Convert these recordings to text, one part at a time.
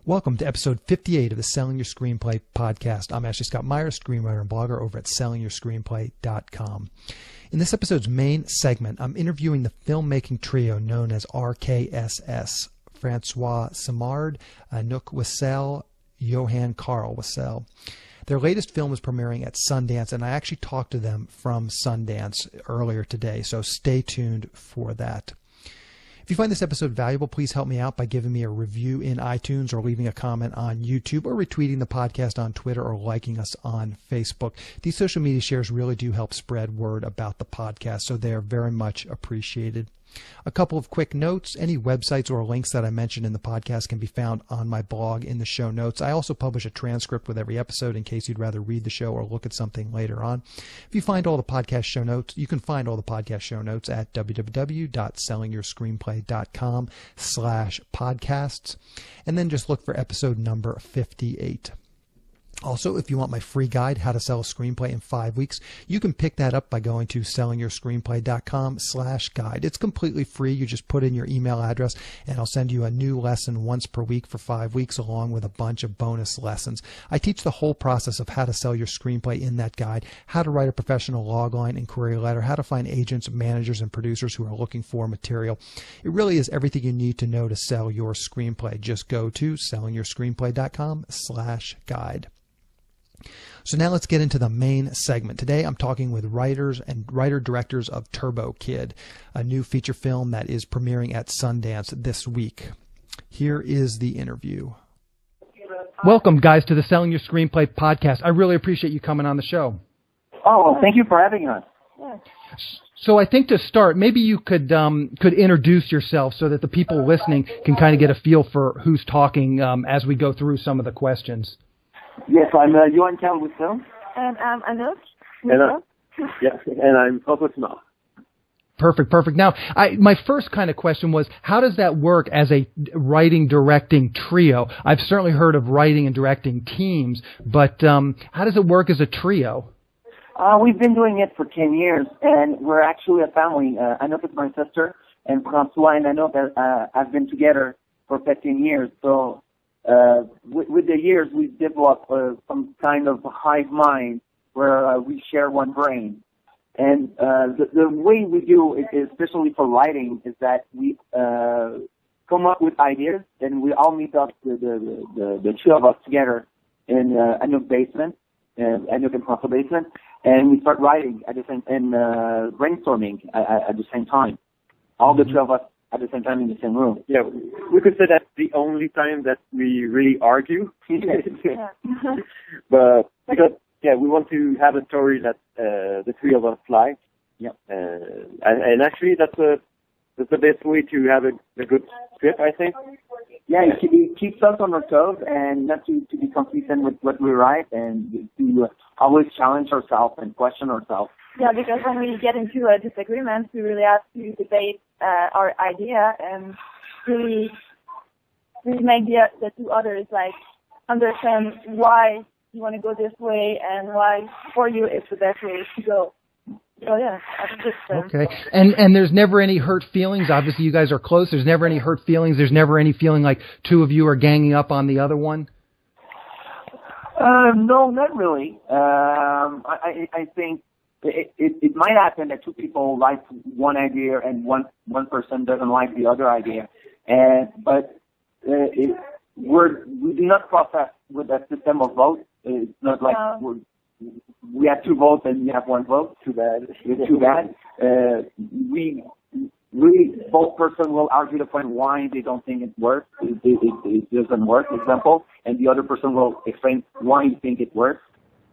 Welcome to episode 58 of the Selling Your Screenplay podcast. I'm Ashley Scott Myers, screenwriter and blogger over at sellingyourScreenplay.com. In this episode's main segment, I'm interviewing the filmmaking trio known as RKSS, Francois Simard, Anouk Wissel, Johan Carl Wissel. Their latest film is premiering at Sundance, and I actually talked to them from Sundance earlier today, so stay tuned for that. If you find this episode valuable, please help me out by giving me a review in iTunes or leaving a comment on YouTube or retweeting the podcast on Twitter or liking us on Facebook. These social media shares really do help spread word about the podcast, so they are very much appreciated. A couple of quick notes. Any websites or links that I mentioned in the podcast can be found on my blog in the show notes. I also publish a transcript with every episode in case you'd rather read the show or look at something later on. If you find all the podcast show notes, you can find all the podcast show notes at www.sellingyourscreenplay.com/podcasts, and then just look for episode number 58. Also, if you want my free guide, How to Sell a Screenplay in 5 Weeks, you can pick that up by going to sellingyourscreenplay.com/guide. It's completely free. You just put in your email address and I'll send you a new lesson once per week for 5 weeks along with a bunch of bonus lessons. I teach the whole process of how to sell your screenplay in that guide, how to write a professional logline and query letter, how to find agents, managers, and producers who are looking for material. It really is everything you need to know to sell your screenplay. Just go to sellingyourscreenplay.com/guide. So now let's get into the main segment. Today I'm talking with writers and writer-directors of Turbo Kid, a new feature film that is premiering at Sundance this week. Here is the interview. Welcome, guys, to the Selling Your Screenplay podcast. I really appreciate you coming on the show. Oh, well, thank you for having us. So I think to start, maybe you could introduce yourself so that the people listening can kind of get a feel for who's talking as we go through some of the questions. Yes, I'm Johan Carl Wissel. And I'm Anouk. And I'm Francois Simard. Perfect. Now, my first kind of question was, how does that work as a writing-directing trio? I've certainly heard of writing and directing teams, but how does it work as a trio? We've been doing it for 10 years, and we're actually a family. Anouk is my sister, and Francois and Anouk have been together for 15 years, so with the years, we've developed some kind of hive mind where we share one brain. And the way we do it, especially for writing, is that we come up with ideas, and we all meet up, the two of us together in Anouk's basement, Anouk and Francois' basement, and we start writing at the same and brainstorming at the same time. All the two of us at the same time in the same room. Yeah, we could say that's the only time that we really argue. But because we want to have a story that the three of us like. Yeah. And actually, that's the best way to have a good script, I think. Yeah, it keeps us on our toes and not to be complacent with what we write and to always challenge ourselves and question ourselves. Yeah, because when we get into a disagreement, we really have to debate our idea and really make the two others understand why you want to go this way and why for you it's the best way to go. So yeah, I think it's okay. And there's never any hurt feelings. Obviously, you guys are close. There's never any hurt feelings. There's never any feeling like two of you are ganging up on the other one. No, not really. I think. It might happen that two people like one idea and one person doesn't like the other idea, but we do not process with a system of votes. It's not like we have two votes and we have one vote. Too bad. We both person will argue the point why they don't think it works. It doesn't work, for example, and the other person will explain why you think it works,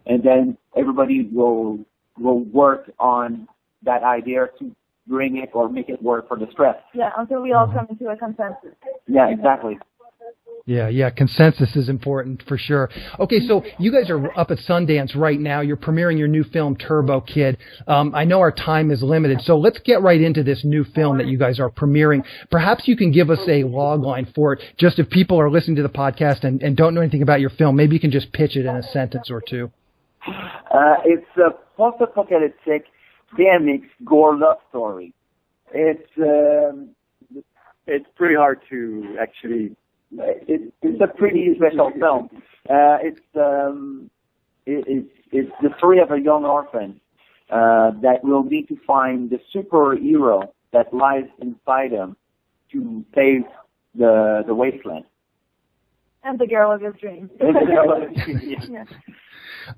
and then everybody will work on that idea to bring it or make it work for the script. Yeah, until we all come into a consensus. Yeah, exactly. Yeah, consensus is important for sure. Okay, so you guys are up at Sundance right now. You're premiering your new film, Turbo Kid. I know our time is limited, so let's get right into this new film that you guys are premiering. Perhaps you can give us a logline for it, just if people are listening to the podcast and don't know anything about your film, maybe you can just pitch it in a sentence or two. It's a post-apocalyptic BMX gore love story. It's pretty hard to actually it's a pretty special film. It's the story of a young orphan that will need to find the superhero that lies inside him to save the wasteland. And the girl of his dreams. Yeah.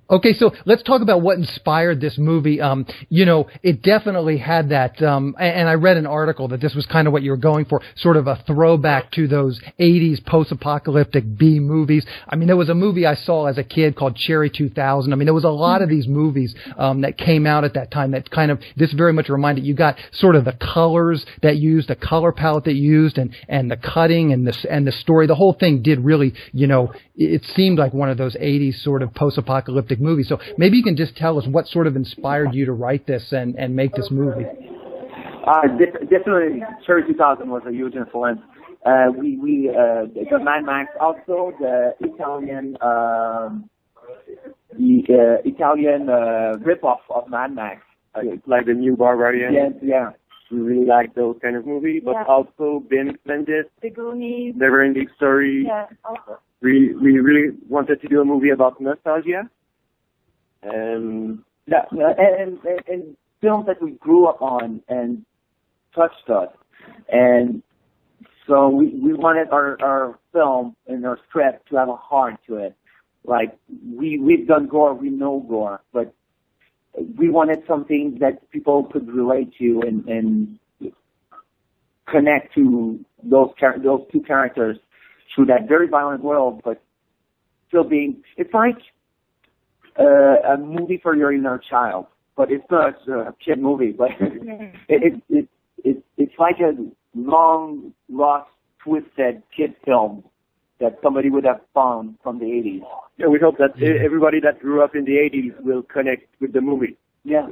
Okay, so let's talk about what inspired this movie. It definitely had that, and I read an article that this was kind of what you were going for, sort of a throwback to those 80s post-apocalyptic B movies. I mean, there was a movie I saw as a kid called Cherry 2000. I mean, there was a lot of these movies that came out at that time that kind of, this very much reminded, you got sort of the colors that used, the color palette that used, and the cutting and the story. The whole thing did really, it seemed like one of those 80s sort of post-apocalyptic movies. So maybe you can just tell us what sort of inspired you to write this and make this movie. Definitely, Cherry 2000 was a huge influence. The Mad Max, also the Italian rip-off of Mad Max. Like the New Barbarian. Yeah. We really like those kind of movies, but also Ben Splendid, The Goonies, Never Ending Story. Yeah, also. We really wanted to do a movie about nostalgia. And films that we grew up on and touched us. And so we wanted our film and our script to have a heart to it. Like, we've done gore, we know gore, but we wanted something that people could relate to and connect to those two characters through that very violent world, but still being, it's like a movie for your inner child, but it's not a kid movie, but it's like a long, lost, twisted kid film that somebody would have found from the 80s. Yeah, we hope that everybody that grew up in the 80s will connect with the movie. Yeah.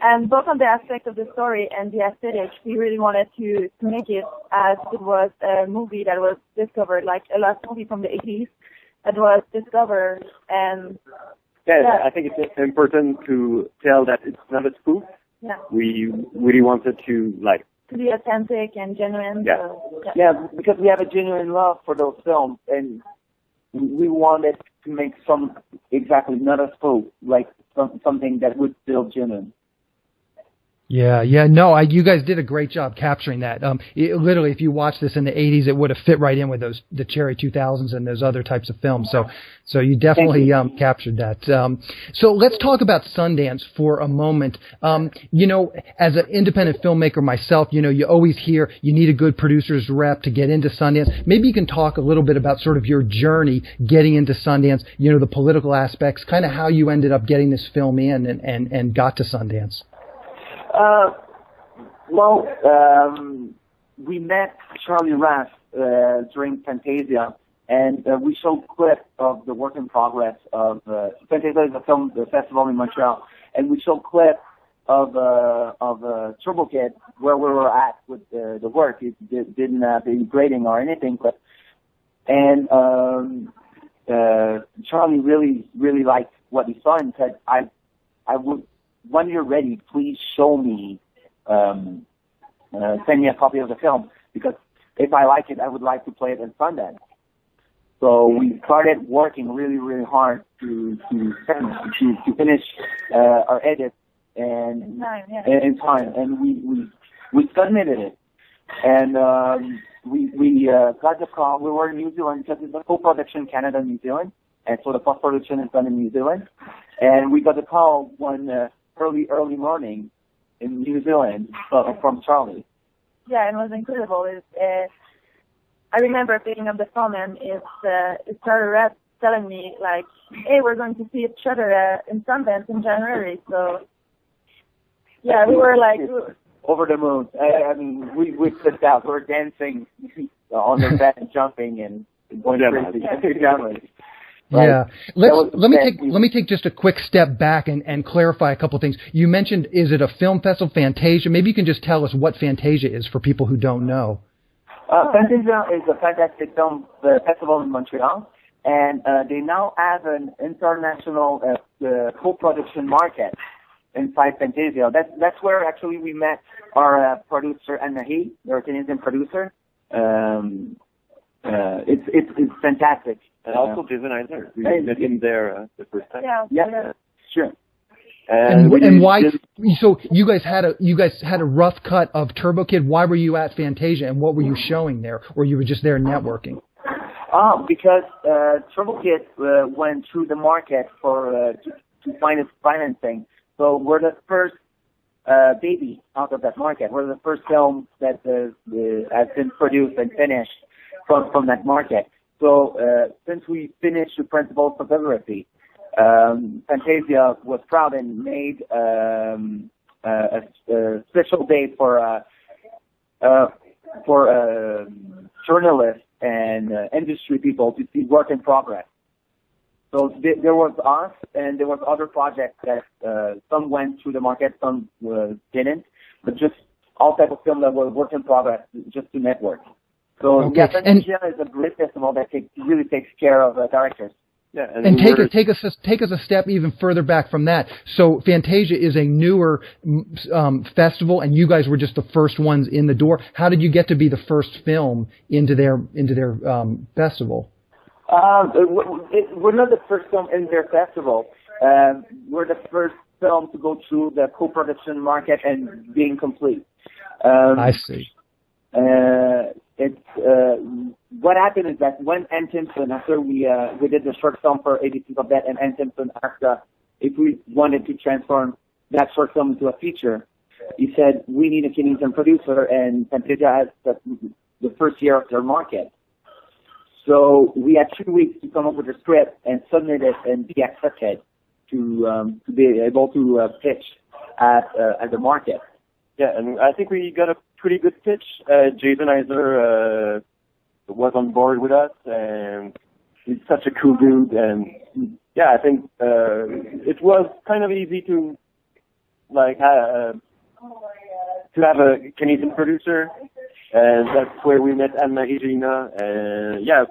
And both on the aspect of the story and the aesthetic, we really wanted to make it as it was a movie that was discovered, like a last movie from the 80s that was discovered. And I think it's important to tell that it's not a spoof. Yeah. We really wanted to be authentic and genuine. Yeah. Yeah, because we have a genuine love for those films, and we wanted to make not a spoof, like something that would feel genuine. Yeah, no, you guys did a great job capturing that. Literally, if you watched this in the 80s, it would have fit right in with the Cherry 2000s and those other types of films. So you definitely captured that. So let's talk about Sundance for a moment. As an independent filmmaker myself, you always hear you need a good producer's rep to get into Sundance. Maybe you can talk a little bit about sort of your journey getting into Sundance, the political aspects, kind of how you ended up getting this film in and got to Sundance. We met Charlie Raff during Fantasia, and we showed clips of the work in progress of Fantasia is a film festival in Montreal, and we showed clips of Turbo Kid where we were at with the work. It didn't have any grading or anything, and Charlie really liked what he saw and said, I would. When you're ready, please show me, send me a copy of the film, because if I like it, I would like to play it in Sundance. So we started working really, really hard to finish our edit in time, and we submitted it, and we got the call. We were in New Zealand because it's a co-production Canada New Zealand, and so the post-production is done in New Zealand, and we got the call one early morning in New Zealand from Charlie. Yeah, it was incredible. I remember picking up the phone and it started telling me like, "Hey, we're going to see each other in Sundance in January." So yeah, we were like over the moon. I mean, we slipped out. We were dancing on the bed and jumping and going crazy. Yeah. Let me take just a quick step back and clarify a couple of things. You mentioned, is it a film festival, Fantasia? Maybe you can just tell us what Fantasia is for people who don't know. Fantasia is a fantastic film festival in Montreal, and they now have an international co-production market inside Fantasia. That's where actually we met our producer, Anna He, our Canadian producer. it's fantastic. And also Jason Eisner. We met him there the first time. Yeah, sure. And why? So you guys had a rough cut of Turbo Kid. Why were you at Fantasia, and what were you showing there, or you were just there networking? Because Turbo Kid went through the market for to find its financing. So we're the first baby out of that market. We're the first film that has been produced and finished from that market. So since we finished the principal photography, Fantasia was proud and made a special day for journalists and industry people to see work in progress. So there was us, and there was other projects that some went through the market, some didn't, but just all type of film that were work in progress, just to network. So okay. Fantasia is a great festival that really takes care of directors. Yeah, and take us a step even further back from that. So Fantasia is a newer festival, and you guys were just the first ones in the door. How did you get to be the first film into their festival? We're not the first film in their festival. We're the first film to go through the co-production market and being complete. I see. What happened is that when Ann Timpson, after we did the short film for ABCs of That, and Ann Timpson asked us if we wanted to transform that short film into a feature, he said, we need a Canadian producer, and Fantasia has the first year of their market. So we had 2 weeks to come up with a script and submit it and be accepted to be able to pitch at the market. Yeah, and I think we got a pretty good pitch. Jason Eisner was on board with us, and he's such a cool dude. And yeah, I think it was kind of easy to have a Canadian producer, and that's where we met Anne-Marie Gina. And yeah,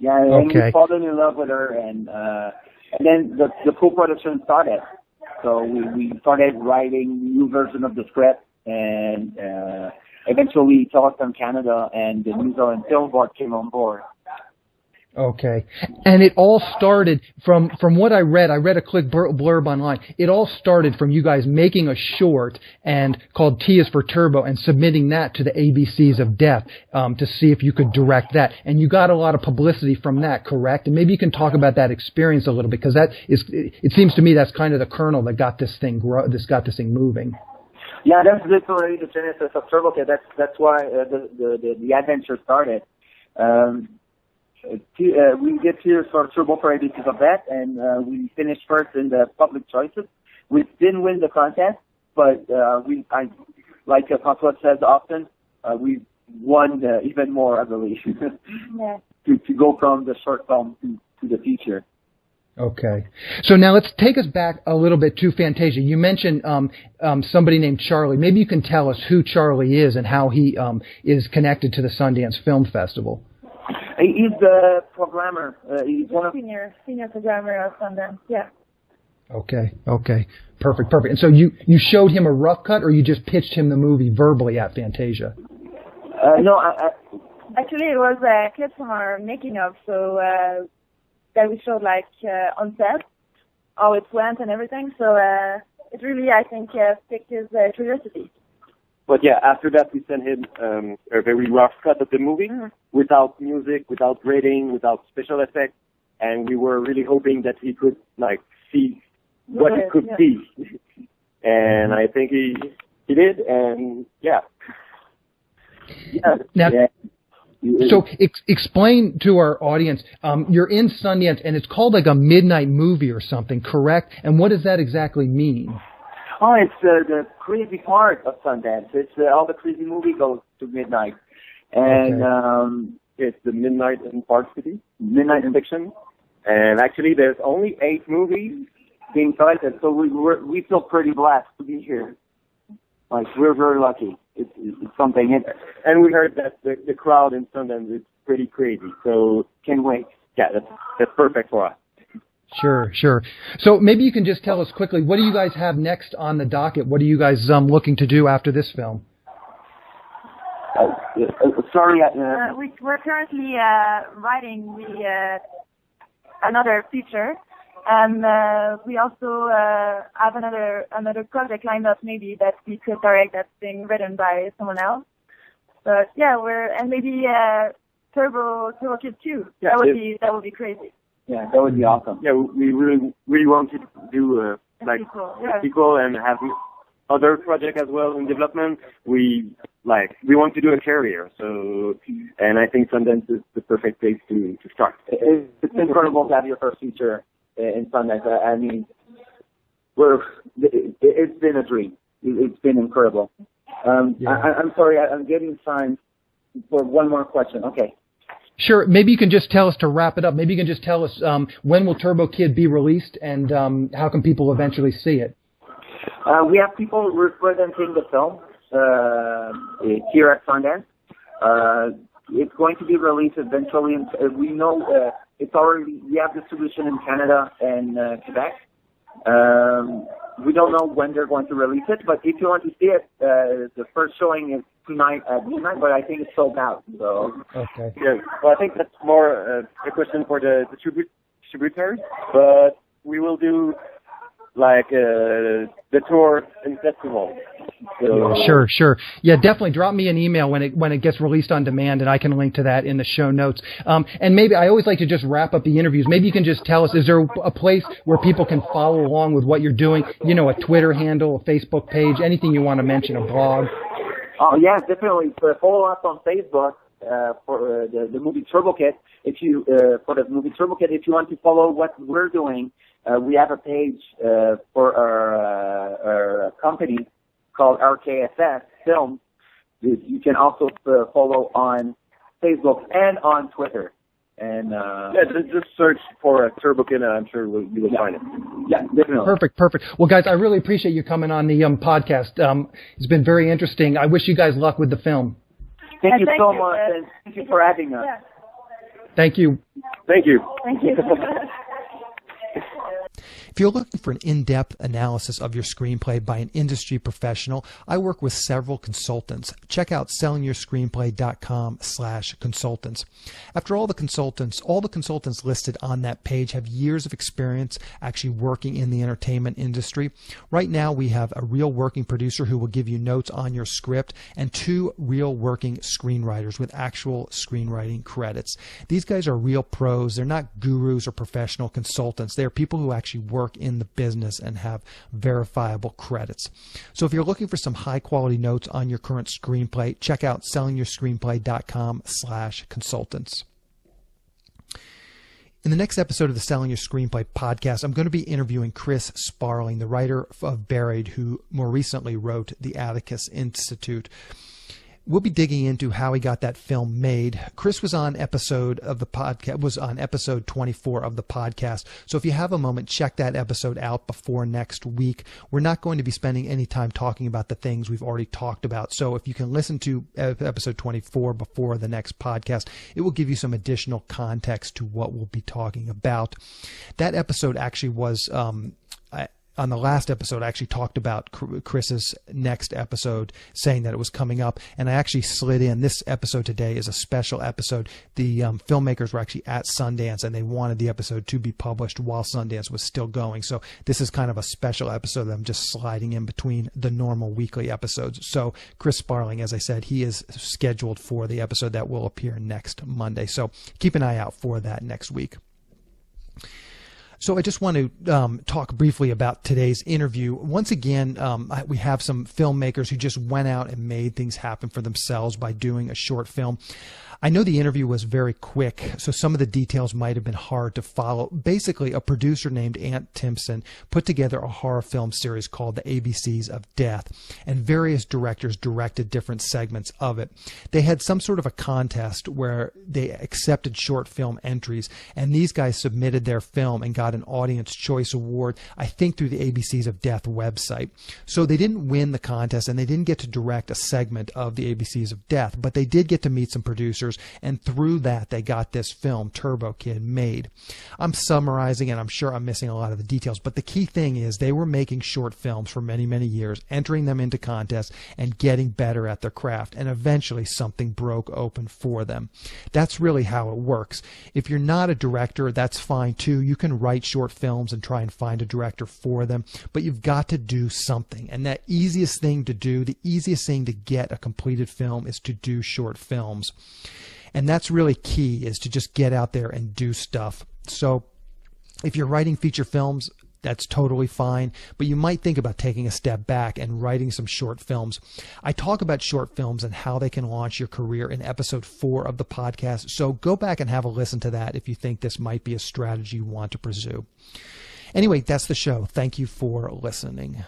and we fallen in love with her, and then the co-production started. So we started writing new version of the script, and eventually Telefilm Canada and the New Zealand Film Board came on board. Okay. And it all started from what I read a quick blurb online. It all started from you guys making a short and called T is for Turbo and submitting that to the ABCs of Death to see if you could direct that. And you got a lot of publicity from that, correct? And maybe you can talk about that experience a little bit, because it seems to me that's kind of the kernel that got this thing moving. Yeah, that's literally the genesis of Turbo Kid. That's why the adventure started. We did Tears for Turbo for ABCs of That, and we finished first in the public choices. We didn't win the contest, but like François says often, we won even more, I believe, to go from the short film to the feature. Okay. So now let's take us back a little bit to Fantasia. You mentioned somebody named Charlie. Maybe you can tell us who Charlie is and how he is connected to the Sundance Film Festival. He's the programmer. He's one of senior programmer of Sundance. Yeah. Okay. Perfect. And so you showed him a rough cut, or you just pitched him the movie verbally at Fantasia? No, actually it was clips from our making of, so that we showed on set how it went and everything. So it really, I think, picked his curiosity. But yeah, after that we sent him a very rough cut of the movie, without music, without grading, without special effects, and we were really hoping that he could see what he could see. And I think he did, and yeah. Now, so explain to our audience, you're in Sundance, and it's called a midnight movie or something, correct? And what does that exactly mean? Oh, it's the crazy part of Sundance. It's all the crazy movie goes to midnight. And it's the Midnight in Park City, Midnight in Fiction. And actually there's only 8 movies being cited, so we feel pretty blessed to be here. We're very lucky. It's something. And we heard that the crowd in Sundance is pretty crazy, so can't wait. Yeah, that's perfect for us. Sure. So maybe you can just tell us quickly, what do you guys have next on the docket? What are you guys looking to do after this film? Sorry. We're currently writing another feature, and we also have another project lined up maybe that we could direct that's being written by someone else. But yeah, and maybe Turbo Kid 2. Yeah, that would be crazy. Yeah, that would be awesome. Yeah, we really want to do a sequel and have other projects as well in development. We want to do a career, so, and I think Sundance is the perfect place to start. It's incredible to have your first feature in Sundance. I mean, it's been a dream. It's been incredible. I'm sorry, I'm getting signed for one more question. Okay. Sure. Maybe you can just tell us, to wrap it up, maybe you can just tell us when will Turbo Kid be released, and how can people eventually see it? We have people representing the film here at Sundance. It's going to be released eventually. We know we have distribution in Canada and Quebec. We don't know when they're going to release it, but if you want to see it, the first showing is tonight at midnight, but I think it's sold out. So okay. Yeah. Well, I think that's more a question for the distributors, but we will do the tour and festival. So, yeah, sure. Yeah, definitely drop me an email when it gets released on demand, and I can link to that in the show notes. And maybe I always like to just wrap up the interviews. Maybe you can just tell us, is there a place where people can follow along with what you're doing? You know, a Twitter handle, a Facebook page, anything you want to mention, a blog? Oh yeah, definitely. Follow us on Facebook for the movie Turbo Kid. If you want to follow what we're doing, we have a page for our company called RKSS Films. You can also follow on Facebook and on Twitter. And just search for Turbo Kid, and I'm sure you will find it. Yeah, definitely. Perfect. Well, guys, I really appreciate you coming on the podcast. It's been very interesting. I wish you guys luck with the film. Thank you so much, and thank you for having us. Yeah. Thank you. Thank you. Thank you. If you're looking for an in-depth analysis of your screenplay by an industry professional, I work with several consultants. Check out sellingyourscreenplay.com/consultants. After all the consultants listed on that page have years of experience actually working in the entertainment industry. Right now we have a real working producer who will give you notes on your script, and 2 real working screenwriters with actual screenwriting credits. These guys are real pros. They're not gurus or professional consultants. They're people who actually work in the business and have verifiable credits. So if you're looking for some high quality notes on your current screenplay, check out sellingyourscreenplay.com/consultants. In the next episode of the Selling Your Screenplay podcast, I'm going to be interviewing Chris Sparling, the writer of Buried, who more recently wrote The Atticus Institute. We'll be digging into how he got that film made. Chris was on episode 24 of the podcast. So if you have a moment, check that episode out before next week. We're not going to be spending any time talking about the things we've already talked about. So if you can listen to episode 24 before the next podcast, it will give you some additional context to what we'll be talking about. That episode actually was, on the last episode, I actually talked about Chris's next episode, saying that it was coming up, and I actually slid in. This episode today is a special episode. The filmmakers were actually at Sundance, and they wanted the episode to be published while Sundance was still going. So this is kind of a special episode that I'm just sliding in between the normal weekly episodes. So Chris Sparling, as I said, he is scheduled for the episode that will appear next Monday. So keep an eye out for that next week. So I just want to talk briefly about today's interview. Once again, we have some filmmakers who just went out and made things happen for themselves by doing a short film. I know the interview was very quick, so some of the details might have been hard to follow. Basically, a producer named Ant Timpson put together a horror film series called The ABCs of Death, and various directors directed different segments of it. They had some sort of a contest where they accepted short film entries, and these guys submitted their film and got got an Audience Choice Award, I think through the ABCs of Death website. So they didn't win the contest and they didn't get to direct a segment of the ABCs of Death, but they did get to meet some producers, and through that they got this film, Turbo Kid, made. I'm summarizing and I'm sure I'm missing a lot of the details, but the key thing is they were making short films for many, many years, entering them into contests and getting better at their craft, and eventually something broke open for them. That's really how it works. If you're not a director, that's fine too. You can write short films and try and find a director for them, but you've got to do something. And that easiest thing to do, the easiest thing to get a completed film, is to do short films. And that's really key, is to just get out there and do stuff. So if you're writing feature films, that's totally fine, but you might think about taking a step back and writing some short films. I talk about short films and how they can launch your career in episode 4 of the podcast, so go back and have a listen to that if you think this might be a strategy you want to pursue. Anyway, that's the show. Thank you for listening.